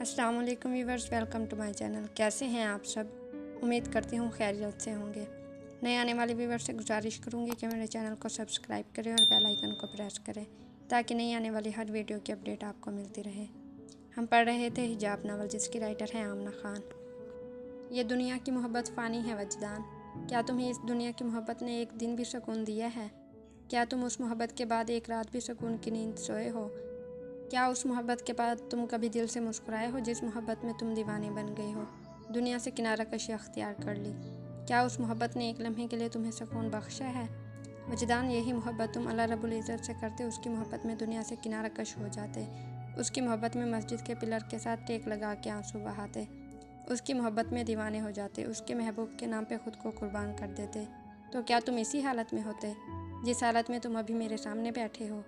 अस्सलाम वालेकुम viewers, welcome to my channel. कैसे हैं आप सब? उम्मीद करती हूँ खैरियत से होंगे। नए आने वाले व्यूवर्स से गुजारिश करूँगी कि मेरे चैनल को सब्सक्राइब करें और बेल आइकन को प्रेस करें ताकि नई आने वाली हर वीडियो की अपडेट आपको मिलती रहे। हम पढ़ रहे थे हिजाब नावल, जिसकी राइटर है आमना खान। ये दुनिया की मोहब्बत फ़ानी है वजदान, क्या तुम्हें इस दुनिया की मोहब्बत ने एक दिन भी सुकून दिया है? क्या तुम उस मोहब्बत के बाद एक रात भी सुकून की नींद सोए हो? क्या उस मोहब्बत के बाद तुम कभी दिल से मुस्कुराए हो जिस मोहब्बत में तुम दीवाने बन गए हो, दुनिया से किनारा कशी अख्तियार कर ली? क्या उस मोहब्बत ने एक लम्हे के लिए तुम्हें सुकून बख्शा है? वजदान, यही मोहब्बत तुम अल्लाह रब्बुल इज़्ज़त से करते, उसकी मोहब्बत में दुनिया से किनारा कश हो जाते, उसकी मोहब्बत में मस्जिद के पिलर के साथ टेक लगा के आंसू बहाते, उसकी मोहब्बत में दीवाने हो जाते, उसके महबूब के नाम पे खुद को कुर्बान कर देते। तो क्या तुम इसी हालत में होते जिस हालत में तुम अभी मेरे सामने बैठे हो?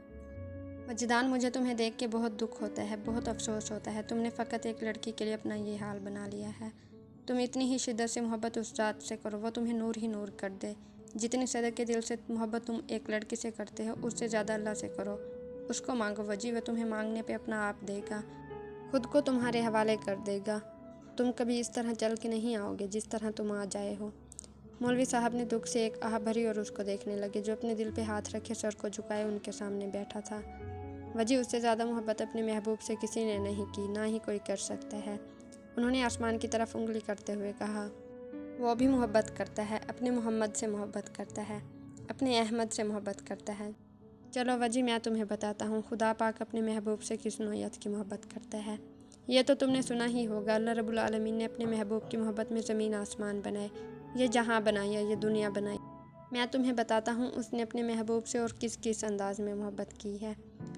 वजदान, मुझे तुम्हें देख के बहुत दुख होता है, बहुत अफसोस होता है। तुमने फ़कत एक लड़की के लिए अपना ये हाल बना लिया है। तुम इतनी ही शिद्दत से मोहब्बत उस ज़ात से करो, वो तुम्हें नूर ही नूर कर दे। जितनी सदक़े के दिल से मोहब्बत तुम एक लड़की से करते हो, उससे ज़्यादा अल्लाह से करो। उसको मांगो वजी, वह तुम्हें मांगने पे अपना आप देगा, खुद को तुम्हारे हवाले कर देगा। तुम कभी इस तरह चल के नहीं आओगे जिस तरह तुम आ जाए हो। मौलवी साहब ने दुख से एक आह भरी और उसको देखने लगे। जो अपने दिल पे हाथ रखे सर को झुकाए उनके सामने बैठा था। वजी, उससे ज़्यादा मोहब्बत अपने महबूब से किसी ने नहीं की, ना ही कोई कर सकता है। उन्होंने आसमान की तरफ उंगली करते हुए कहा, वो भी मोहब्बत करता है, अपने मोहम्मद से मोहब्बत करता है, अपने अहमद से मोहब्बत करता है। चलो वजी, मैं तुम्हें बताता हूँ, खुदा पाक अपने महबूब से किस नौयत की मोहब्बत करता है। ये तो तुमने सुना ही होगा, अल्लाह रब्बुल आलमीन ने अपने महबूब की मोहब्बत में ज़मीन आसमान बनाए, ये जहाँ बनाई है, ये दुनिया बनाई। मैं तुम्हें बताता हूँ उसने अपने महबूब से और किस किस अंदाज में मोहब्बत की है।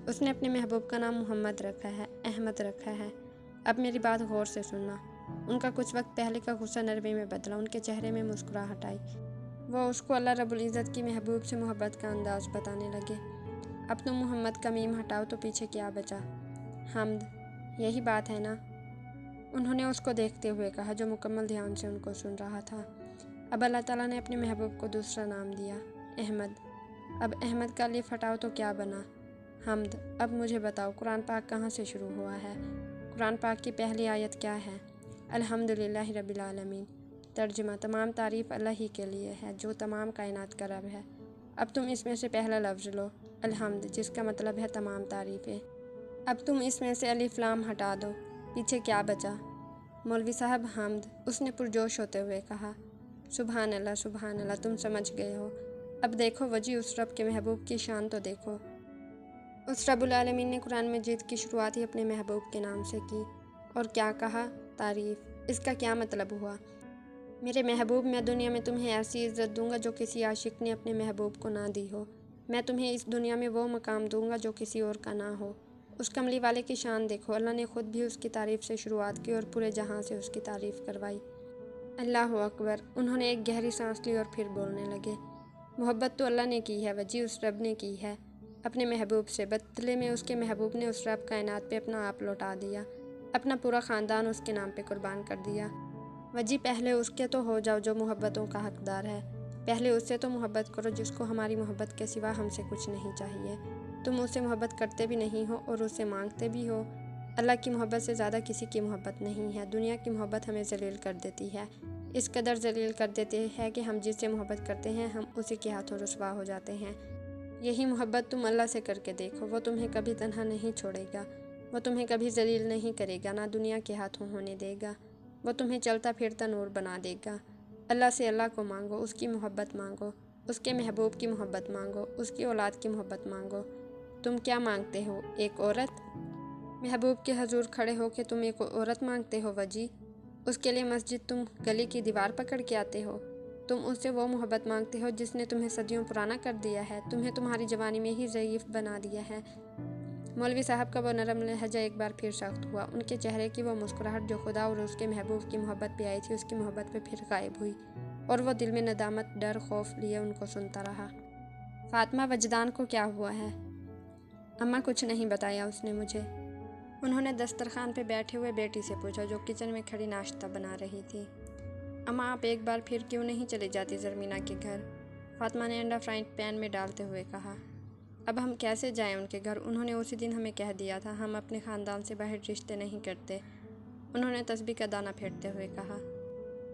उसने अपने महबूब का नाम मोहम्मद रखा है, अहमद रखा है। अब मेरी बात गौर से सुनना। उनका कुछ वक्त पहले का गुस्सा नरमी में बदला, उनके चेहरे में मुस्कुराहट आई। वो उसको अल्लाह रब्बुल इज़्ज़त की महबूब से मोहब्बत का अंदाज़ बताने लगे। अब तुम मोहम्मद का मीम हटाओ तो पीछे क्या बचा? हम्द, यही बात है ना? उन्होंने उसको देखते हुए कहा, जो मुकम्मल ध्यान से उनको सुन रहा था। अब अल्लाह ताला ने अपने महबूब को दूसरा नाम दिया, अहमद। अब अहमद का लिफ हटाओ तो क्या बना? हम्द। अब मुझे बताओ, कुरान पाक कहाँ से शुरू हुआ है? कुरान पाक की पहली आयत क्या है? अल्हम्दुलिल्लाहि रब्बिल आलमीन। तर्जुमा, तमाम तारीफ़ अल्लाह ही के लिए है जो तमाम कायनात का रब है। अब तुम इसमें से पहला लफ्ज़ लो, अल्हम्द, जिसका मतलब है तमाम तारीफ़ें। अब तुम इसमें से अलिफ लाम हटा दो, पीछे क्या बचा? मौलवी साहब, हम्द। उसने पुरजोश होते हुए कहा, सुभान अल्लाह, सुभान अल्लाह, तुम समझ गए हो। अब देखो वजी, उस रब के महबूब की शान तो देखो। उस रब्बुल आलमीन ने कुरान मजीद की शुरुआत ही अपने महबूब के नाम से की। और क्या कहा? तारीफ़। इसका क्या मतलब हुआ? मेरे महबूब, मैं दुनिया में तुम्हें ऐसी इज़्ज़त दूंगा जो किसी आशिक ने अपने महबूब को ना दी हो। मैं तुम्हें इस दुनिया में वो मकाम दूंगा जो किसी और का ना हो। उस कमली वाले की शान देखो, अल्लाह ने खुद भी उसकी तारीफ़ से शुरुआत की और पूरे जहां से उसकी तारीफ़ करवाई। अल्लाह अकबर। उन्होंने एक गहरी सांस ली और फिर बोलने लगे, मोहब्बत तो अल्लाह ने की है वजी, उस रब ने की है अपने महबूब से। बदले में उसके महबूब ने उस रब कायनात पे अपना आप लौटा दिया, अपना पूरा ख़ानदान उसके नाम पे कुर्बान कर दिया। वजी, पहले उसके तो हो जाओ जो मोहब्बतों का हकदार है। पहले उससे तो मोहब्बत करो जिसको हमारी मोहब्बत के सिवा हमसे कुछ नहीं चाहिए। तुम उससे मोहब्बत करते भी नहीं हो और उससे मांगते भी हो। अल्लाह की मोहब्बत से ज़्यादा किसी की मोहब्बत नहीं है। दुनिया की मोहब्बत हमें जलील कर देती है, इस कदर जलील कर देते हैं कि हम जिससे मोहब्बत करते हैं हम उसी के हाथों रुसवा हो जाते हैं। यही मोहब्बत तुम अल्लाह से करके देखो, वो तुम्हें कभी तन्हा नहीं छोड़ेगा, वो तुम्हें कभी जलील नहीं करेगा, ना दुनिया के हाथों होने देगा। वो तुम्हें चलता फिरता नूर बना देगा। अल्लाह से अल्लाह को मांगो, उसकी मोहब्बत मांगो, उसके महबूब की मोहब्बत मांगो, उसकी औलाद की मोहब्बत मांगो। तुम क्या मांगते हो? एक औरत? महबूब के हजूर खड़े हो के तुम एक औरत मांगते हो वजी? उसके लिए मस्जिद तुम गली की दीवार पकड़ के आते हो? तुम उससे वो मोहब्बत मांगते हो जिसने तुम्हें सदियों पुराना कर दिया है, तुम्हें तुम्हारी जवानी में ही ज़ईफ़ बना दिया है। मौलवी साहब का वो नरम लहजा एक बार फिर सख्त हुआ। उनके चेहरे की वो मुस्कुराहट जो खुदा और उसके महबूब की मोहब्बत पे आई थी, उसकी मोहब्बत पे फिर गायब हुई और वो दिल में नदामत, डर, खौफ लिए उनको सुनता रहा। फातिमा, वजदान को क्या हुआ है? अम्मा, कुछ नहीं बताया उसने मुझे। उन्होंने दस्तरखान पे बैठे हुए बेटी से पूछा जो किचन में खड़ी नाश्ता बना रही थी। अम्मा, आप एक बार फिर क्यों नहीं चले जाती ज़रमीना के घर? फातिमा ने अंडा फ्राइंग पैन में डालते हुए कहा। अब हम कैसे जाएं उनके घर? उन्होंने उसी दिन हमें कह दिया था हम अपने ख़ानदान से बाहर रिश्ते नहीं करते। उन्होंने तस्बीह का दाना फेंटते हुए कहा।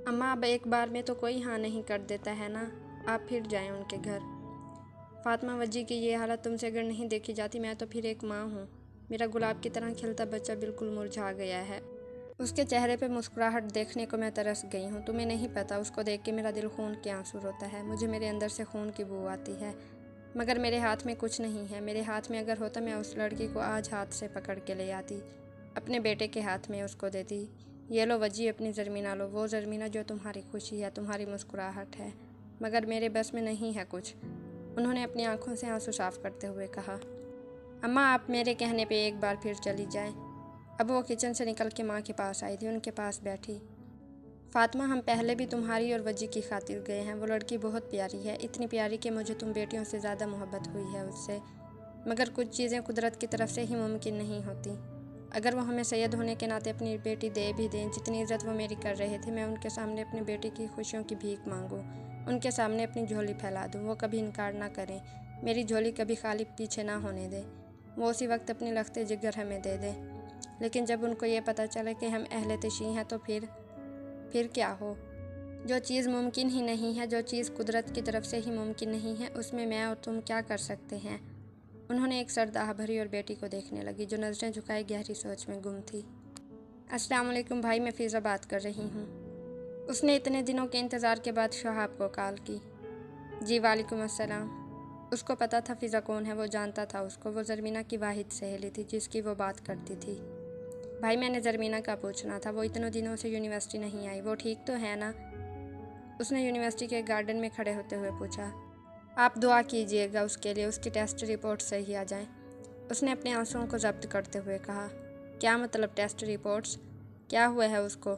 अम्मा, अब एक बार में तो कोई हाँ नहीं कर देता है ना, आप फिर जाएं उनके घर। फातिमा वजी की ये हालत तुमसे अगर नहीं देखी जाती, मैं तो फिर एक माँ हूँ। मेरा गुलाब की तरह खिलता बच्चा बिल्कुल मुरझा गया है। उसके चेहरे पे मुस्कुराहट देखने को मैं तरस गई हूँ। तुम्हें नहीं पता, उसको देख के मेरा दिल खून के आंसू रोता है। मुझे मेरे अंदर से खून की बू आती है, मगर मेरे हाथ में कुछ नहीं है। मेरे हाथ में अगर होता, मैं उस लड़की को आज हाथ से पकड़ के ले आती, अपने बेटे के हाथ में उसको देती। ये लो वजी, अपनी ज़रमीना लो, वो ज़रमीना जो तुम्हारी खुशी है, तुम्हारी मुस्कुराहट है, मगर मेरे बस में नहीं है कुछ। उन्होंने अपनी आंखों से आंसू साफ करते हुए कहा। अम्मा, आप मेरे कहने पे एक बार फिर चली जाएं। अब वो किचन से निकल के माँ के पास आई थी, उनके पास बैठी। फातिमा, हम पहले भी तुम्हारी और वजी की खातिर गए हैं। वो लड़की बहुत प्यारी है, इतनी प्यारी कि मुझे तुम बेटियों से ज़्यादा मोहब्बत हुई है उससे। मगर कुछ चीज़ें कुदरत की तरफ से ही मुमकिन नहीं होती। अगर वो हमें सैयद होने के नाते अपनी बेटी दे भी दें, जितनी इज़्ज़त वो मेरी कर रहे थे, मैं उनके सामने अपनी बेटी की खुशियों की भीख मांगूँ, उनके सामने अपनी झोली फैला दूँ, वो कभी इनकार ना करें, मेरी झोली कभी खाली पीछे ना होने दें, वो उसी वक्त अपनी लख्ते जिगर हमें दे दें। लेकिन जब उनको ये पता चले कि हम अहले तशी हैं, तो फिर क्या हो? जो चीज़ मुमकिन ही नहीं है, जो चीज़ कुदरत की तरफ से ही मुमकिन नहीं है, उसमें मैं और तुम क्या कर सकते हैं? उन्होंने एक सर्द आह भरी और बेटी को देखने लगी, जो नज़रें झुकाए गहरी सोच में गुम थी। अस्सलाम वालेकुम भाई, मैं फ़िज़ा बात कर रही हूँ। उसने इतने दिनों के इंतज़ार के बाद शहाब को कॉल की। जी वालेकुम अस्सलाम। उसको पता था फ़िज़ा कौन है, वो जानता था उसको। वो ज़रमीना की वाहिद सहेली थी जिसकी वो बात करती थी। भाई, मैंने ज़रमीना का पूछना था, वो इतने दिनों से यूनिवर्सिटी नहीं आई, वो ठीक तो है ना? उसने यूनिवर्सिटी के गार्डन में खड़े होते हुए पूछा। आप दुआ कीजिएगा उसके लिए, उसकी टेस्ट रिपोर्ट सही आ जाए। उसने अपने आंसुओं को ज़ब्त करते हुए कहा। क्या मतलब टेस्ट रिपोर्ट्स? क्या हुआ है उसको?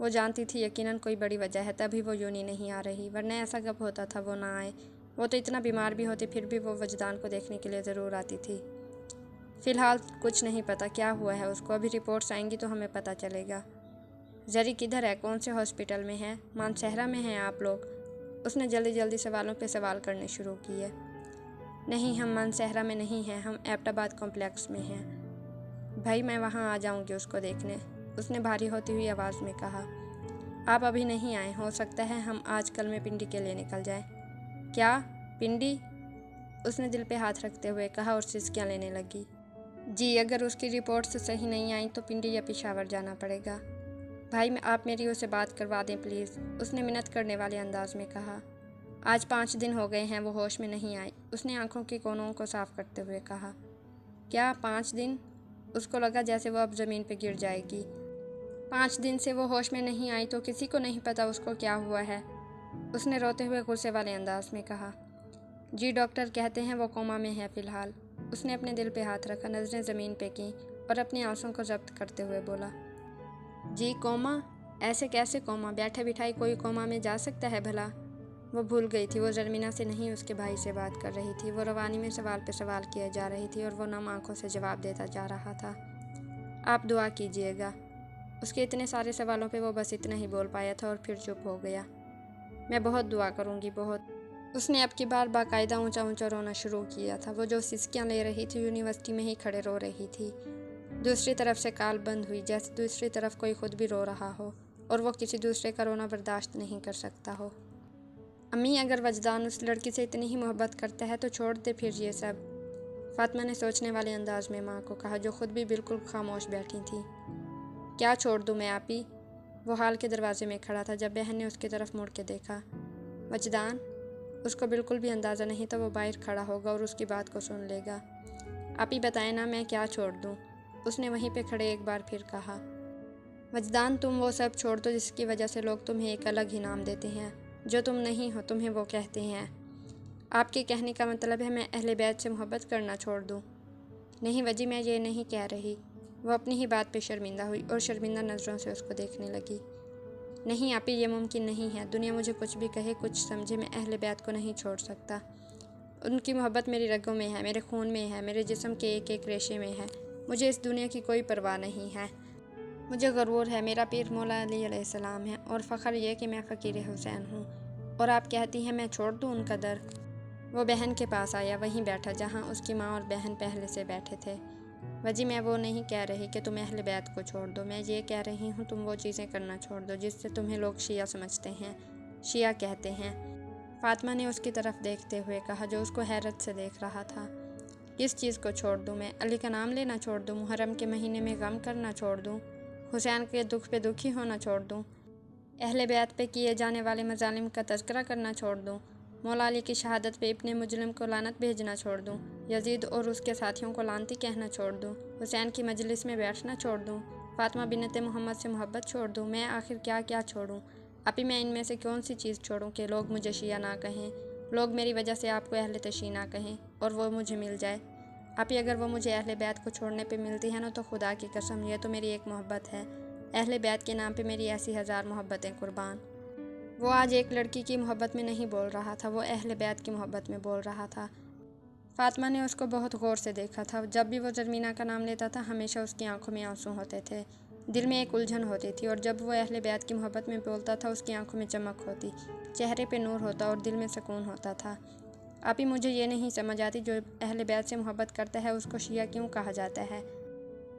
वो जानती थी यकीनन कोई बड़ी वजह है, तभी वो यूनी नहीं आ रही, वरना ऐसा कब होता था वो ना आए। वो तो इतना बीमार भी होती, फिर भी वो वजदान को देखने के लिए ज़रूर आती थी। फ़िलहाल कुछ नहीं पता क्या हुआ है उसको, अभी रिपोर्ट्स आएंगी तो हमें पता चलेगा। जरी किधर है, कौन से हॉस्पिटल में है? मानसहरा में हैं आप लोग? उसने जल्दी जल्दी सवालों पे सवाल करने शुरू किए। नहीं, हम मानसहरा में नहीं हैं, हम एबटाबाद कॉम्प्लेक्स में हैं। भाई, मैं वहाँ आ जाऊँगी उसको देखने, उसने भारी होती हुई आवाज़ में कहा। आप अभी नहीं आए, हो सकता है हम आज कल में पिंडी के लिए निकल जाएं। क्या पिंडी? उसने दिल पे हाथ रखते हुए कहा और सिसकियाँ लेने लगी। जी, अगर उसकी रिपोर्ट्स सही नहीं आई तो पिंडी या पेशावर जाना पड़ेगा। भाई, आप मेरी उसे बात करवा दें प्लीज़, उसने मिन्नत करने वाले अंदाज में कहा। आज 5 दिन हो गए हैं वो होश में नहीं आई, उसने आंखों के कोनों को साफ करते हुए कहा। क्या 5 दिन? उसको लगा जैसे वो अब ज़मीन पे गिर जाएगी। 5 दिन से वो होश में नहीं आई तो किसी को नहीं पता उसको क्या हुआ है, उसने रोते हुए गुस्से वाले अंदाज में कहा। जी, डॉक्टर कहते हैं वो कोमा में है फ़िलहाल। उसने अपने दिल पे हाथ रखा, नज़रें ज़मीन पे की और अपनी आंसुओं को ज़ब्त करते हुए बोला। जी, कोमा? ऐसे कैसे कोमा? बैठे बिठाई कोई कोमा में जा सकता है भला? वो भूल गई थी, वो ज़रमीना से नहीं उसके भाई से बात कर रही थी। वो रवानी में सवाल पे सवाल किए जा रही थी और वो नम आंखों से जवाब देता जा रहा था। आप दुआ कीजिएगा। उसके इतने सारे सवालों पे वो बस इतना ही बोल पाया था और फिर चुप हो गया। मैं बहुत दुआ करूँगी, बहुत। उसने अब की बार बाकायदा ऊंचा ऊंचा रोना शुरू किया था। वो जो सिसकियाँ ले रही थी, यूनिवर्सिटी में ही खड़े रो रही थी। दूसरी तरफ से कॉल बंद हुई, जैसे दूसरी तरफ कोई खुद भी रो रहा हो और वो किसी दूसरे का रोना बर्दाश्त नहीं कर सकता हो। अम्मी, अगर वजदान उस लड़की से इतनी ही मोहब्बत करता है तो छोड़ दे फिर ये सब, फातिमा ने सोचने वाले अंदाज में माँ को कहा, जो खुद भी बिल्कुल खामोश बैठी थी। क्या छोड़ दूँ मैं आपी? वो हाल के दरवाजे में खड़ा था जब बहन ने उसकी तरफ मुड़ के देखा। वजदान? उसको बिल्कुल भी अंदाज़ा नहीं था वो बाहर खड़ा होगा और उसकी बात को सुन लेगा। आप ही बताएं ना, मैं क्या छोड़ दूँ? उसने वहीं पे खड़े एक बार फिर कहा। वजदान, तुम वो सब छोड़ दो जिसकी वजह से लोग तुम्हें एक अलग ही नाम देते हैं, जो तुम नहीं हो तुम्हें वो कहते हैं। आपके कहने का मतलब है मैं अहले बैत से मोहब्बत करना छोड़ दूँ? नहीं वजी, मैं ये नहीं कह रही। वो अपनी ही बात पे शर्मिंदा हुई और शर्मिंदा नज़रों से उसको देखने लगी। नहीं आपी, ये मुमकिन नहीं है। दुनिया मुझे कुछ भी कहे, कुछ समझे, मैं अहले बैत को नहीं छोड़ सकता। उनकी मोहब्बत मेरी रगों में है, मेरे खून में है, मेरे जिस्म के एक एक रेशे में है। मुझे इस दुनिया की कोई परवाह नहीं है। मुझे गरूर है, मेरा पीर मौला अली अलैहिस्सलाम है और फ़ख्र ये कि मैं फ़कीर हुसैन हूँ। और आप कहती हैं मैं छोड़ दूँ उनका दर? वो बहन के पास आया, वहीं बैठा जहाँ उसकी माँ और बहन पहले से बैठे थे। वजी मैं वो नहीं कह रही कि तुम अहले बैत को छोड़ दो, मैं ये कह रही हूँ तुम वो चीज़ें करना छोड़ दो जिससे तुम्हें लोग शिया समझते हैं, शिया कहते हैं। फातिमा ने उसकी तरफ देखते हुए कहा, जो उसको हैरत से देख रहा था। किस चीज़ को छोड़ दूँ मैं? अली का नाम लेना छोड़ दूँ? मुहर्रम के महीने में गम करना छोड़ दूँ? हुसैन के दुख पे दुखी होना छोड़ दूँ? अहले बैत पे किए जाने वाले मजालिम का तज़किरा करना छोड़ दूँ? मौला अली की शहादत पे इब्ने मुजलिम को लानत भेजना छोड़ दूँ? यजीद और उसके साथियों को लानती कहना छोड़ दूँ? हुसैन की मजलिस में बैठना छोड़ दूँ? फातिमा बिनते मोहम्मद से मोहब्बत छोड़ दूँ? मैं आखिर क्या क्या छोड़ूँ? अभी मैं इनमें से कौन सी चीज़ छोड़ूँ कि लोग मुझे शिया ना कहें, लोग मेरी वजह से आपको अहले तशी ना कहें और वो मुझे मिल जाए। आपी अगर वो मुझे अहले बैत को छोड़ने पे मिलती है ना, तो खुदा की कसम ये तो मेरी एक मोहब्बत है। अहले बैत के नाम पे मेरी ऐसी 1000 मोहब्बतें कुर्बान। वो आज एक लड़की की मोहब्बत में नहीं बोल रहा था, वो अहले बैत की मोहब्बत में बोल रहा था। फातिमा ने उसको बहुत गौर से देखा था। जब भी वो ज़रमीना का नाम लेता था हमेशा उसकी आंखों में आंसू होते थे, दिल में एक उलझन होती थी। और जब वो अहले बैत की मोहब्बत में बोलता था उसकी आंखों में चमक होती, चेहरे पे नूर होता और दिल में सुकून होता था। आपी मुझे ये नहीं समझ आती, जो अहले बैत से मोहब्बत करता है उसको शिया क्यों कहा जाता है?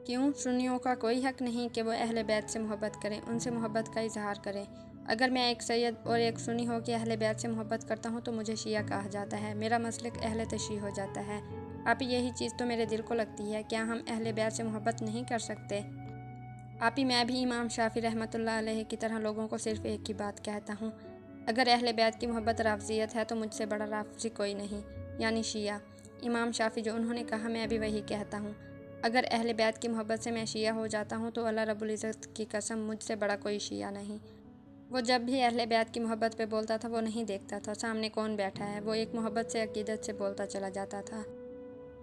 क्यों सुन्नियों का कोई हक़ नहीं कि वो अहले बैत से मोहब्बत करें, उनसे मोहब्बत का इजहार करें? अगर मैं एक सैयद और एक सुन्नी हो के अहले बैत से मोहब्बत करता हूँ तो मुझे शिया कहा जाता है, मेरा मसलक अहले तशी हो जाता है। आपी यही चीज़ तो मेरे दिल को लगती है, क्या हम अहले बैत से मोहब्बत नहीं कर सकते? आपी मैं भी इमाम शाफी रहमतुल्लाह अलैह की तरह लोगों को सिर्फ़ एक ही बात कहता हूँ, अगर अहले बैत की मोहब्बत राफ़ज़ियत है तो मुझसे बड़ा राफ़ज़ी कोई नहीं, यानी शिया। इमाम शाफी जो उन्होंने कहा मैं भी वही कहता हूँ, अगर अहले बैत की मोहब्बत से मैं शिया हो जाता हूँ तो अल्लाह रब्बुल इज़्ज़त की कसम मुझसे बड़ा कोई शिया नहीं। वो जब भी अहले बैत की मोहब्बत पे बोलता था वो नहीं देखता था सामने कौन बैठा है, वो एक मोहब्बत से अकीदत से बोलता चला जाता था।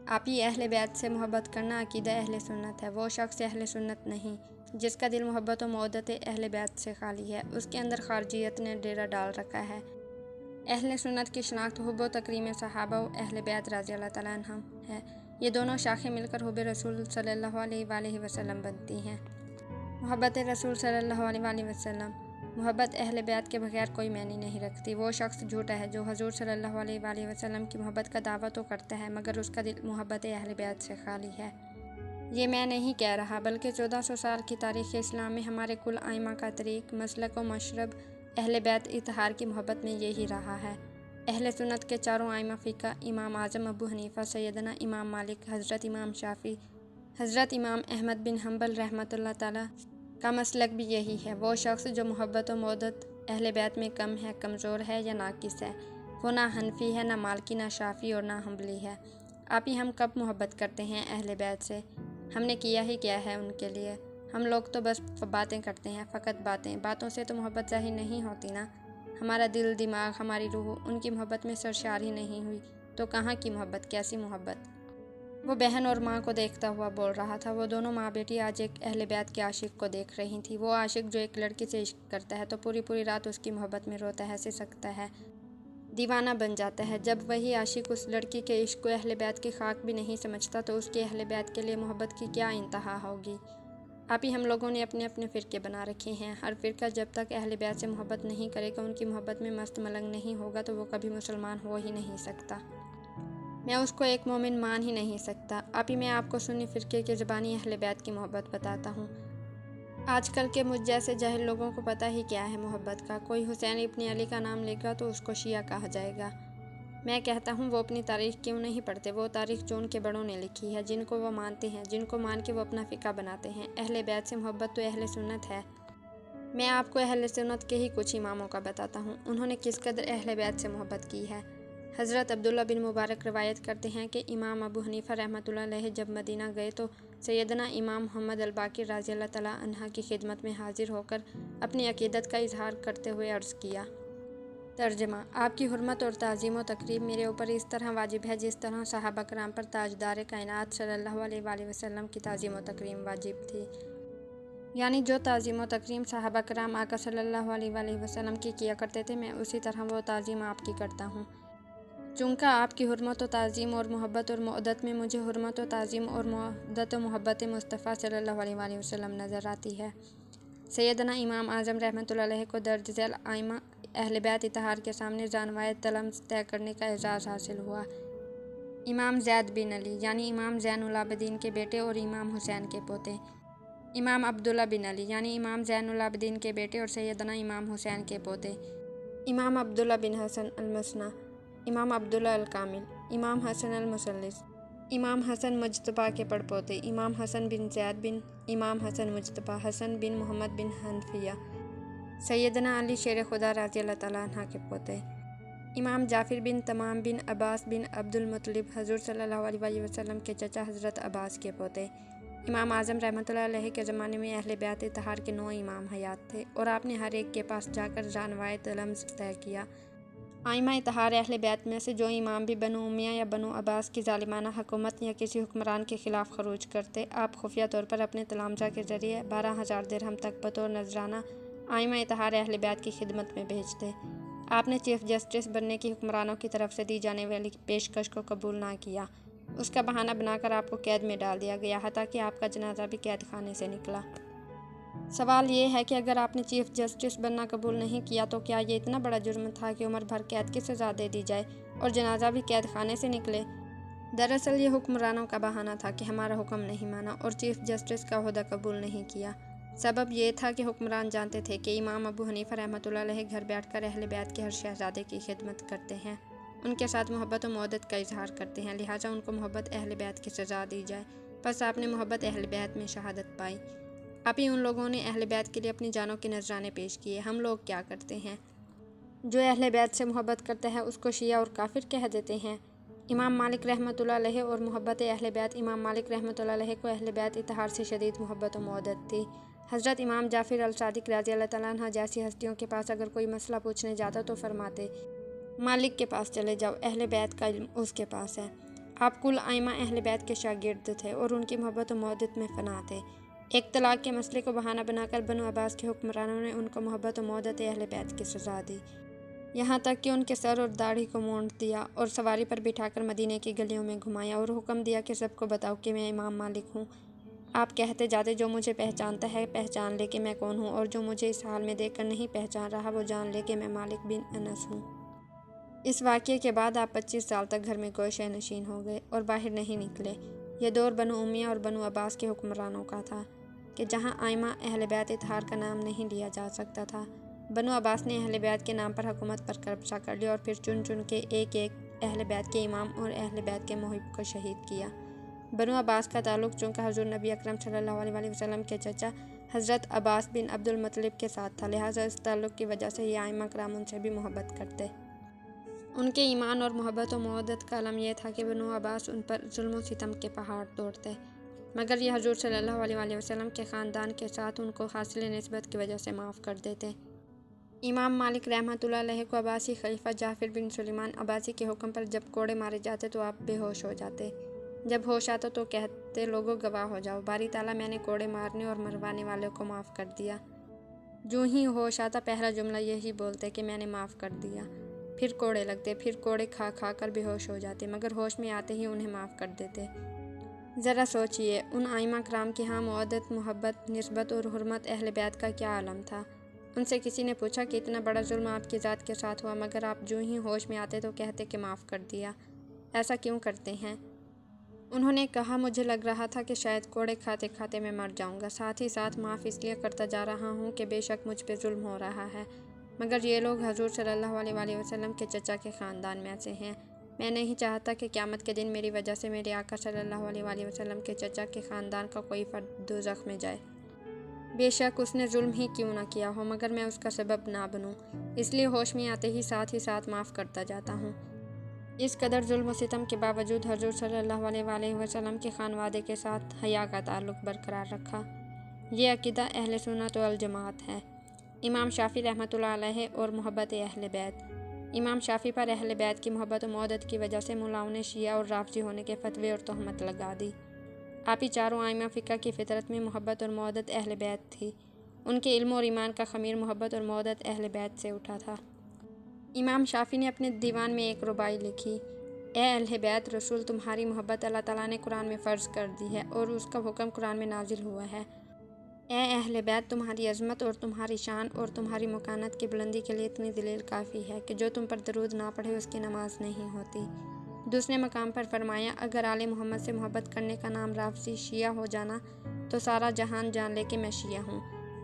आप ही अहले बैत से मोहब्बत करना अकीदा अहले सुन्नत है। वो शख्स अहले सुन्नत नहीं जिसका दिल मोहब्बत और मौदत अहले बैत से खाली है, उसके अंदर खारजियत ने डेरा डाल रखा है। अहले सुन्नत की शनाख्त हुब्ब तकरीम सहाबा व अहले बैत रज़ी अल्लाह तआला अन्हुम है। ये दोनों शाखें मिलकर हुब्ब रसूल सल्लल्लाहु अलैहि वसल्लम बनती हैं। मोहब्बत रसूल सल्लल्लाहु अलैहि वसल्लम मोहब्बत अहले बैत के बगैर कोई मायने नहीं रखती। वो शख्स झूठा है जो हजूर सल्लल्लाहु अलैहि वसल्लम की मोहब्बत का दावा तो करता है मगर उसका दिल मोहब्बत अहले बैत से खाली है। ये मैं नहीं कह रहा, बल्कि 1400 साल की तारीख़ इस्लाम में हमारे कुल आइमा का तरीक़, मसलक व मशरब अहले बैत इत्तिहार की मोहब्बत में यही रहा है। अहले सुन्नत के चारों आइमा फ़िक़्ह, इमाम आज़म अबू हनीफ़ा, सैयदना इमाम मालिक, हज़रत इमाम शाफ़ी, हज़रत इमाम अहमद बिन हम्बल रहमतुल्लाह ताला का मसलक भी यही है। वो शख्स जो मोहब्बत व मौदत अहले बैत में कम है, कमज़ोर है या नाकिस है, वो ना हनफी है, ना मालकी, ना शाफ़ी और ना हम्बली है। आप ही हम कब मोहब्बत करते हैं अहले बैत से? हमने किया ही क्या है उनके लिए? हम लोग तो बस बातें करते हैं, फ़कत बातें। बातों से तो मोहब्बत ज़ाहिर नहीं होती ना। हमारा दिल, दिमाग, हमारी रूह उनकी मोहब्बत में सरशार ही नहीं हुई तो कहाँ की मोहब्बत, कैसी मोहब्बत? वो बहन और माँ को देखता हुआ बोल रहा था। वो दोनों माँ बेटी आज एक अहले बैत के आशिक को देख रही थी। वो आशिक जो एक लड़की से इश्क करता है तो पूरी पूरी रात उसकी मोहब्बत में रोता है, सिसकता है, दीवाना बन जाता है। जब वही आशिक उस लड़की के इश्क को अहले बैत की खाक भी नहीं समझता तो उसके अहले बैत के लिए मोहब्बत की क्या इंतहा होगी? आप ही हम लोगों ने अपने अपने फ़िरके बना रखे हैं। हर फ़िरका जब तक अहले बैत से मोहब्बत नहीं करेगा, उनकी मोहब्बत में मस्त मलंग नहीं होगा तो वो कभी मुसलमान हो ही नहीं सकता। मैं उसको एक मोमिन मान ही नहीं सकता। अभी मैं आपको सुन्नी फ़िरके की ज़बानी अहले बैत की मोहब्बत बताता हूँ। आजकल के मुझ जैसे जाहिल लोगों को पता ही क्या है मोहब्बत का। कोई हुसैन इब्न अली का नाम लेगा तो उसको शिया कहा जाएगा। मैं कहता हूँ वो अपनी तारीख़ क्यों नहीं पढ़ते? वो तारीख़ जो उनके बड़ों ने लिखी है, जिनको वो मानते हैं, जिनको मान के वो अपना फ़िक़ा बनाते हैं। अहले बैत से मोहब्बत तो अहले सुन्नत है। मैं आपको अहले सुन्नत के ही कुछ इमामों का बताता हूँ, उन्होंने किस कदर अहले बैत से मोहब्बत की है। हज़रत अब्दुल्ला बिन मुबारक रवायत करते हैं कि इमाम अबू हनीफ़ा रहमतुल्लाह अलैह जब मदीना गए तो सैयदना इमाम मोहम्मद अल-बाक़िर रज़ी अल्लाह तआला अन्हा की खिदमत में हाजिर होकर अपनी अक़ीदत का इजहार करते हुए अर्ज़ किया। तर्जमा: आपकी हुर्मत और ताज़ीम व तकरीम मेरे ऊपर इस तरह वाजिब है जिस तरह सहाबा कराम पर ताजदार कायनात सल्लल्लाहु अलैहि वसल्लम की ताज़ीम व तकरीम वाजिब थी। यानी जो ताज़ीम व तकरीम सहाबा कराम आका सल्लल्लाहु अलैहि वसल्लम की किया करते थे, मैं उसी तरह वो ताज़ीम आपकी करता हूँ। चूँकि आपकी हुर्मत व ताज़ीम और मोहब्बत और मौदत में मुझे हुर्मत व ताज़ीम और मौदत व मोहब्बत मुस्तफ़ा सल्लल्लाहु अलैहि वसल्लम नज़र आती है। सैयदना इमाम आज़म रहमतुल्लाह अलैह को दर्ज झैल आइमा अहले बैत इत्तिहार के सामने जानवाए तलम तय करने का एजाज़ हासिल हुआ। इमाम ज़ैद बिन अली यानी इमाम ज़ैनुल आबिदीन के बेटे और इमाम हुसैन के पोते, इमाम अब्दुल्ला बिन अली यानी इमाम ज़ैनुल आबिदीन के बेटे और सैयदना इमाम हुसैन के पोते, इमाम अब्दुल्ला बिन हसन अल-मसना, इमाम अब्दुल्ला अल-कामिल, इमाम हसन अल-मुसल्लिस, इमाम हसन मुज्तबा के पड़पोते, इमाम हसन बिन ज़ैद बिन इमाम हसन मुज्तबा, हसन बिन मोहम्मद बिन हनफिया, सैयदना अली शेर खुदा रज़ी अल्लाह तआला अन्हा के पोते, इमाम जाफ़िर बिन तमाम बिन अब्बास बिन अब्दुल मुत्तलिब हज़ूर सल्लल्लाहु अलैहि वसल्लम के चचा हज़रत अब्बास के पोते, इमाम आज़म रहमतुल्लाह अलैहि के ज़माने में अहले बैत इत्तहार के 9 इमाम हयात थे और आपने हर एक के पास जाकर जानवाए तलम्स तय किया। आइमा इत्तहार अहले बैत में से जो इमाम भी बनु उमैया या बनु अब्बास की ज़ालिमाना हुकूमत या किसी हुक्मरान के ख़िलाफ़ खरूज करते, आप खुफिया तौर पर अपने तलामजा के ज़रिए 12,000 दिरहम तक बतौर नजराना आइमा इत्तहार अहले बैत की खिदमत में भेजते। आपने चीफ जस्टिस बनने की हुक्मरानों की तरफ से दी जाने वाली पेशकश को कबूल ना किया। उसका बहाना बनाकर आपको कैद में डाल दिया गया, हत्ता कि आपका जनाजा भी कैद खाने से निकला। सवाल ये है कि अगर आपने चीफ जस्टिस बनना कबूल नहीं किया तो क्या ये इतना बड़ा जुर्म था कि उम्र भर कैद की सज़ा दे दी जाए और जनाजा भी कैद खाने से निकले? दरअसल ये हुक्मरानों का बहाना था कि हमारा हुक्म नहीं माना और चीफ जस्टिस का ओहदा कबूल नहीं किया। सबब ये था कि हुक्मरान जानते थे कि इमाम अबू हनीफा रहमतुल्लाह अलैहि घर बैठकर अहले बैत के हर शहजादे की खिदमत करते हैं, उनके साथ मोहब्बत और मौदत का इजहार करते हैं, लिहाजा उनको मोहब्बत अहले बैत की सज़ा दी जाए। बस आपने मोहब्बत अहले बैत में शहादत पाई। आप ही उन लोगों ने अहले बैत के लिए अपनी जानों के नजराने पेश किए। हम लोग क्या करते हैं? जो अहले बैत से मोहब्बत करता है उसको शिया और काफिर कह देते हैं। इमाम मालिक रहमतुल्लाह अलैहि और मोहब्बत अहले बैत, इमाम मालिक रहमतुल्लाह अलैहि को अहले बैत इत्तहार से शदीद मोहब्बत और मौदत थी। हज़रत इमाम जाफ़िर अल-सादिक रज़ी अल्लाह तआला अन्हु जैसी हस्तियों के पास अगर कोई मसला पूछने जाता तो फरमाते, मालिक के पास चले जाओ, अहले बैत का इल्म उसके पास है। आप कुल आइमा अहले बैत के शागिर्द थे और उनकी मोहब्बत और मौदत में फ़ना थे। एक तलाक के मसले को बहाना बनाकर बनु अब्बास के हुक्मरानों ने उनको मोहब्बत और मौदत अहले बैत की सज़ा दी, यहाँ तक कि उनके सर और दाढ़ी को मोंड दिया और सवारी पर बिठाकर मदीने की गलियों में घुमाया और हुक्म दिया कि सबको बताओ कि मैं इमाम मालिक हूँ। आप कहते जाते, जो मुझे पहचानता है पहचान ले कि मैं कौन हूँ, और जो मुझे इस हाल में देखकर नहीं पहचान रहा वो जान ले कि मैं मालिक बिन अनस हूँ। इस वाक़ये के बाद आप 25 साल तक घर में गोशे नशीन हो गए और बाहर नहीं निकले। यह दौर बनु उमैया और बनु अब्बास के हुक्मरानों का था कि जहाँ आइमा अहले बैत इत्तहार का नाम नहीं लिया जा सकता था। बनु अब्बास ने अहले बैत के नाम पर हुकूमत पर कब्जा कर लिया और फिर चुन चुन के एक एक अहले बैत के इमाम और अहले बैत के मुहिब को शहीद किया। बनु अब्बास का ताल्लुक़ चूँकि हज़ूर नबी अकरम सल्लल्लाहु अलैहि वसल्लम के चचा हज़रत अब्बास बिन अब्दुल मुत्तलिब के साथ था, लिहाजा इस ताल्लुक़ की वजह से ये आइमा कराम उनसे भी मोहब्बत करते। उनके ईमान और मोहब्बत और मौदत का अलम यह था कि बनु अब्बास उन पर जुल्म सितम के पहाड़ तोड़ते, मगर ये हज़ूर सल्लल्लाहु अलैहि वसल्लम के ख़ानदान के साथ उनको हासिल निस्बत की वजह से माफ़ कर देते। इमाम मालिक रहमतुल्लाह अलैहि को अब्बासी खलीफा जाफ़िर बिन सुलेमान अब्बासी के हुक्म पर जब कोड़े मारे जाते तो आप बेहोश हो जाते। जब होश आता तो कहते, लोगों गवाह हो जाओ, बारी ताला मैंने कोड़े मारने और मरवाने वालों को माफ़ कर दिया। जो ही होश आता पहला जुमला यही बोलते कि मैंने माफ़ कर दिया। फिर कोड़े लगते, फिर कोड़े खा खा कर बेहोश हो जाते, मगर होश में आते ही उन्हें माफ़ कर देते। ज़रा सोचिए, उन आइमा कराम की हाँ मौदत, मोहब्बत, निस्बत और हुर्मत अहले बैत का क्या आलम था। उनसे किसी ने पूछा कि इतना बड़ा जुल्म आपकी ज़ात के साथ हुआ, मगर आप जो ही होश में आते तो कहते कि माफ़ कर दिया। ऐसा क्यों करते हैं? उन्होंने कहा, मुझे लग रहा था कि शायद कोड़े खाते खाते मैं मर जाऊंगा, साथ ही साथ माफ़ इसलिए करता जा रहा हूँ कि बेशक मुझ पे जुल्म हो रहा है, मगर ये लोग हज़ूर सल्लल्लाहु अलैहि वसल्लम के चचा के ख़ानदान में से हैं। मैं नहीं चाहता कि क़यामत के दिन मेरी वजह से मेरे आका सल्लल्लाहु अलैहि वसल्लम के चचा के ख़ानदान का कोई फ़र्द दोज़ख में जाए। बेशक उसने जुल्म ही क्यों ना किया हो, मगर मैं उसका सबब ना बनूं, इसलिए होश में आते ही साथ माफ़ करता जाता हूँ। इस कदर जुल्म सितम के बावजूद हज़ूर सल्लल्लाहु अलैहि वसल्लम के खानवादे के साथ हया का ताल्लुक़ बरकरार रखा। ये अक़ीदा अहले सुन्नत वल जमात है। इमाम शाफ़ी रहमतुल्लाह अलैहि और मोहब्बत अहले बैत। इमाम शाफ़ी पर अहले बैत की मोहब्बत और मौदत की वजह से मुलाओं ने शिया और राफ़ज़ी होने के फतवे और तहमत लगा दी। आप ही चारों आइमा फ़िक़्ह की फ़ितरत में मोहब्बत और मौदत अहले बैत थी। उनके इल्म और ईमान का ख़मीर मोहब्बत और मौदत अहले बैत से उठा था। इमाम शाफ़ी ने अपने दीवान में एक रुबाई लिखी, ए अहले बैत रसूल, तुम्हारी मोहब्बत अल्लाह ताला ने कुरान में फ़र्ज़ कर दी है और उसका हुक्म कुरान में नाजिल हुआ है। ए अहले बैत, तुम्हारी अज़मत और तुम्हारी शान और तुम्हारी मकानत की बुलंदी के लिए इतनी दलील काफ़ी है कि जो तुम पर दरूद ना पढ़े उसकी नमाज नहीं होती। दूसरे मकाम पर फरमाया, अगर आले मोहम्मद से मोहब्बत करने का नाम राफजी शिया हो जाना तो सारा जहान जान ले कि मैं शिया हूँ।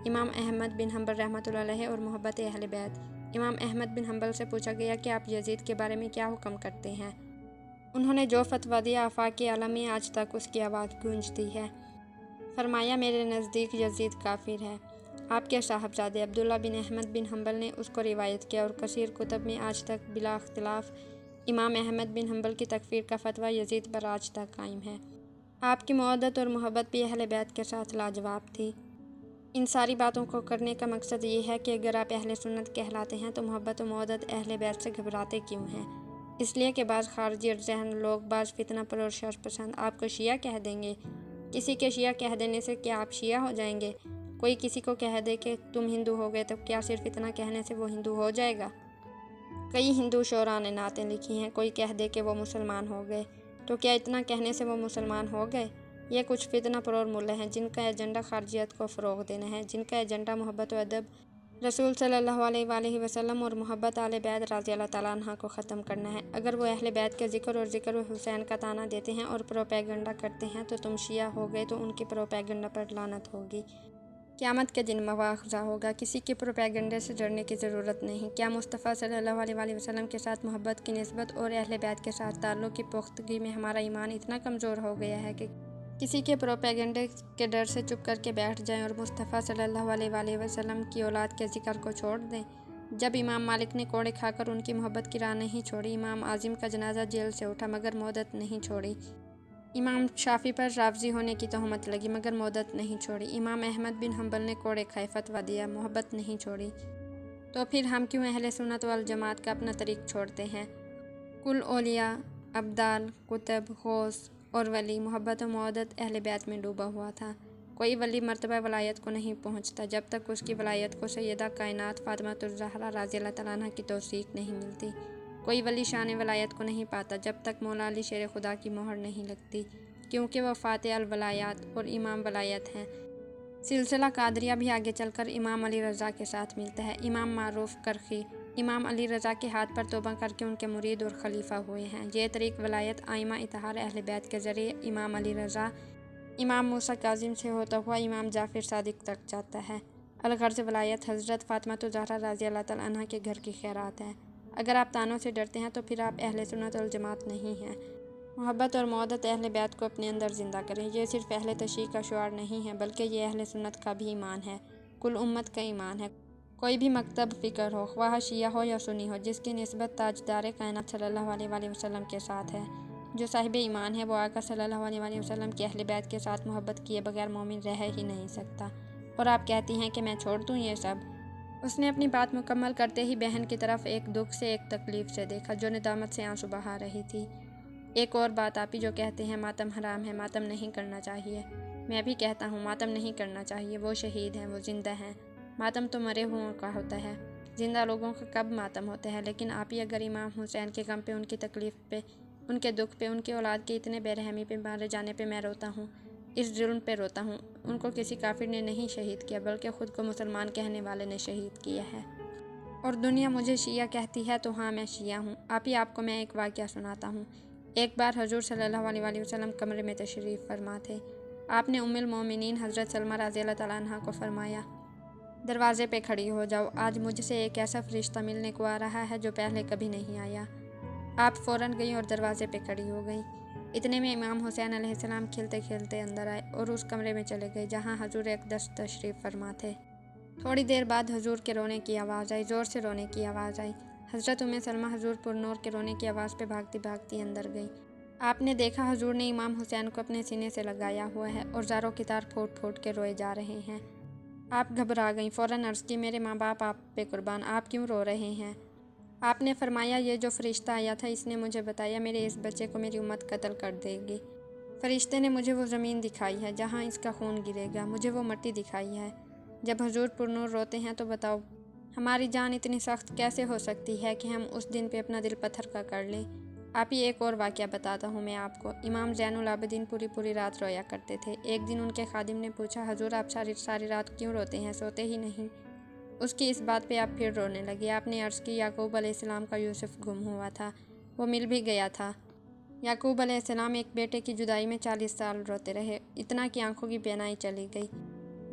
इमाम अहमद बिन हंबल रहमतुल्लाह अलैह और मोहब्बत अहले बैत। इमाम अहमद बिन हंबल से पूछा गया कि आप यजीद के बारे में क्या हुक्म करते हैं। उन्होंने जो फतवा दिया आफाक आलम में आज तक उसकी आवाज़ गूंजती है। फरमाया, मेरे नज़दीक यजीद काफिर है। आपके साहबजादे अब्दुल्ला बिन अहमद बिन हंबल ने उसको रिवायत किया और कसीर कुतब में आज तक बिला इख्तिलाफ इमाम अहमद बिन हंबल की तकफीर का फतवा यजीद पर आज तक कायम है। आपकी मौदत और मोहब्बत भी अहले बैत के साथ लाजवाब थी। इन सारी बातों को करने का मकसद ये है कि अगर आप अहले सुन्नत कहलाते हैं तो मोहब्बत और मौदत अहले बैत से घबराते क्यों हैं। इसलिए कि बाज़ खारजी और जहन लोग, बाज़ फितना पर और शर पसंद आपको शिया कह देंगे। किसी के शिया कह देने से क्या आप शिया हो जाएंगे? कोई किसी को कह दे कि तुम हिंदू हो गए तो क्या सिर्फ इतना कहने से वो हिंदू हो जाएगा? कई हिंदू शोरा ने नातें लिखी हैं, कोई कह दे कि वो मुसलमान हो गए तो क्या इतना कहने से वो मुसलमान हो गए? ये कुछ फितना परवर मुल्ले हैं जिनका एजेंडा खारजियत को फ़रोग़ देना है, जिनका एजेंडा मोहब्बत व अदब रसूल सल्लल्लाहु अलैहि वसल्लम और मोहब्बत आले बैत रज़ी अल्लाह तआला अन्हा को ख़त्म करना है। अगर वो अहले बैत के ज़िक्र और ज़िक्र हुसैन का ताना देते हैं और प्रोपेगेंडा करते हैं तो तुम शिया हो गए तो उनकी प्रोपेगेंडा पर लानत होगी। क़यामत के दिन मवाख़ज़ा होगा। किसी के प्रोपेगेंडे से डरने की ज़रूरत नहीं। क्या मुस्तफ़ा सल्लल्लाहु अलैहि वसल्लम के साथ मोहब्बत की निस्बत और अहले बैत के साथ ताल्लुक़ की पुख्तगी में हमारा ईमान इतना कमज़ोर हो गया है कि किसी के प्रोपेगेंडे के डर से चुप करके बैठ जाएं और मुस्तफ़ा सल्लल्लाहु अलैहि वसल्लम की औलाद के ज़िक्र को छोड़ दें? जब इमाम मालिक ने कोड़े खाकर उनकी मोहब्बत की राह नहीं छोड़ी, इमाम आज़िम का जनाजा जेल से उठा मगर मौदत नहीं छोड़ी। इमाम शाफ़ी पर राफ़ज़ी होने की तहमत लगी मगर मौदत नहीं छोड़ी। इमाम अहमद बिन हंबल ने कोड़े खाए, फतवा दिया, मोहब्बत नहीं छोड़ी। तो फिर हम क्यों अहले सुन्नत वल जमात का अपना तरीक़ छोड़ते हैं? कुल औलिया, अब्दाल, कुतब, गौस और वली मोहब्बत और मौदत अहले बैत में डूबा हुआ था। कोई वली मर्तबा वलायत को नहीं पहुँचता जब तक उसकी वलायत को सैयदा कायनात फ़ातिमातुज़ ज़हरा रज़ी अल्लाह तआला अन्हा की तौसीक़ नहीं मिलती। कोई वली शान वलायत को नहीं पाता जब तक मौला अली शेर खुदा की मोहर नहीं लगती, क्योंकि वह फ़ातिह अल वलायात और इमाम वलायत हैं। सिलसिला कादरिया भी आगे चलकर इमाम अली रज़ा के साथ मिलता है। इमाम मारूफ़ करखी इमाम अली रज़ा के हाथ पर तौबा करके उनके मुरीद और खलीफा हुए हैं। ये तरीक़ वलायत आइमा इत्तिहाद अहले बैत के ज़रिए इमाम अली रज़ा, इमाम मूसा काज़िम से होता हुआ इमाम जाफ़र सादिक तक जाता है। अलगर्ज़ वलायत हज़रत फ़ातिमातुज़ ज़हरा रज़ी अल्लाह तआला अन्हा के घर की खैरात है। अगर आप तानों से डरते हैं तो फिर आप अहले सुन्नत वल जमात नहीं हैं। मोहब्बत और मौदत अहले बैत को अपने अंदर ज़िंदा करें। ये सिर्फ़ अहले तशय्युअ का शुआर नहीं है बल्कि ये अहले सुन्नत का भी ईमान है, कुल उम्मत का ईमान है। कोई भी मकतब फ़िक्र हो, ख्वाह शिया हो या सुन्नी हो, जिसकी निस्बत ताजदार कायनात सल्लल्लाहु अलैहि वसल्लम के साथ है, जो साहिब ईमान है, वो आका सल्लल्लाहु अलैहि वसल्लम के अहले बैत के साथ मोहब्बत किए बगैर मोमिन रह ही नहीं सकता। और आप कहती हैं कि मैं छोड़ दूँ ये सब? उसने अपनी बात मुकम्मल करते ही बहन की तरफ एक दुख से एक तकलीफ़ से देखा जो निदामत से आंसू बहा रही थी। एक और बात, आप ही जो कहते हैं मातम हराम है, मातम नहीं करना चाहिए। मैं भी कहता हूँ मातम नहीं करना चाहिए। वो शहीद हैं, वो ज़िंदा हैं। मातम तो मरे हुओं का होता है, ज़िंदा लोगों का कब मातम होता है। लेकिन आप ही अगर इमाम हुसैन के गम पे, उनकी तकलीफ़ पे, उनके दुख पे, उनकी औलाद के इतने बेरहमी पे मारे जाने पे मैं रोता हूँ, इस जुल्म पे रोता हूँ। उनको किसी काफिर ने नहीं शहीद किया बल्कि ख़ुद को मुसलमान कहने वाले ने शहीद किया है। और दुनिया मुझे शिया कहती है तो हाँ, मैं शिया हूँ। आपको मैं एक वाक़या सुनाता हूँ। एक बार हजूर सल्लल्लाहु अलैहि वसल्लम कमरे में तशरीफ़ फरमा थे। आपने उम्मुल मोमिनीन हज़रत सलमा रज़ी अल्लाह तआला अन्हा को फरमाया, दरवाज़े पे खड़ी हो जाओ, आज मुझसे एक ऐसा फ़रिश्ता मिलने को आ रहा है जो पहले कभी नहीं आया। आप फ़ौरन गई और दरवाज़े पे खड़ी हो गई। इतने में इमाम हुसैन अलैहिस्सलाम खेलते खेलते अंदर आए और उस कमरे में चले गए जहाँ हजूर अक़दस तशरीफ़ फरमा थे। थोड़ी देर बाद हजूर के रोने की आवाज़ आई, ज़ोर से रोने की आवाज़ आई। हज़रत उम्मे सलमा हजूर पुरनूर के रोने की आवाज़ पे भागती भागती अंदर गई। आपने देखा हजूर ने इमाम हुसैन को अपने सीने से लगाया हुआ है और ज़ारों की तार फूट फूट के रोए जा रहे हैं। आप घबरा गईं, फ़ौरन अर्ज़ की, मेरे माँ बाप आप पे कुर्बान, आप क्यों रो रहे हैं? आपने फरमाया, ये जो फ़रिश्ता आया था इसने मुझे बताया मेरे इस बच्चे को मेरी उम्मत कत्ल कर देगी। फ़रिश्ते ने मुझे वो ज़मीन दिखाई है जहाँ इसका खून गिरेगा, मुझे वो मिट्टी दिखाई है। जब हजूर पुरनूर रोते हैं तो बताओ हमारी जान इतनी सख्त कैसे हो सकती है कि हम उस दिन पे अपना दिल पत्थर का कर लें। आप ही एक और वाक़या बताता हूँ मैं आपको। इमाम ज़ैनुल आबिदीन पूरी रात रोया करते थे। एक दिन उनके खादिम ने पूछा, हजूर आप सारी रात क्यों रोते हैं, सोते ही नहीं? उसकी इस बात पे आप फिर रोने लगे। आपने अर्ज़ की, याकूब अलैहिस्सलाम का यूसुफ़ गुम हुआ था, वो मिल भी गया था। याकूब अलैहिस्सलाम एक बेटे की जुदाई में 40 साल रोते रहे, इतना कि आंखों की बेनाई चली गई।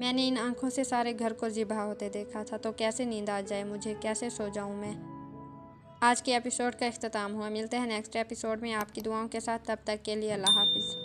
मैंने इन आंखों से सारे घर को ज़िबा होते देखा था, तो कैसे नींद आ जाए मुझे, कैसे सो जाऊं मैं। आज के एपिसोड का इख्तिताम हुआ। मिलते हैं नेक्स्ट एपिसोड में आपकी दुआओं के साथ। तब तक के लिए अल्लाह हाफिज़।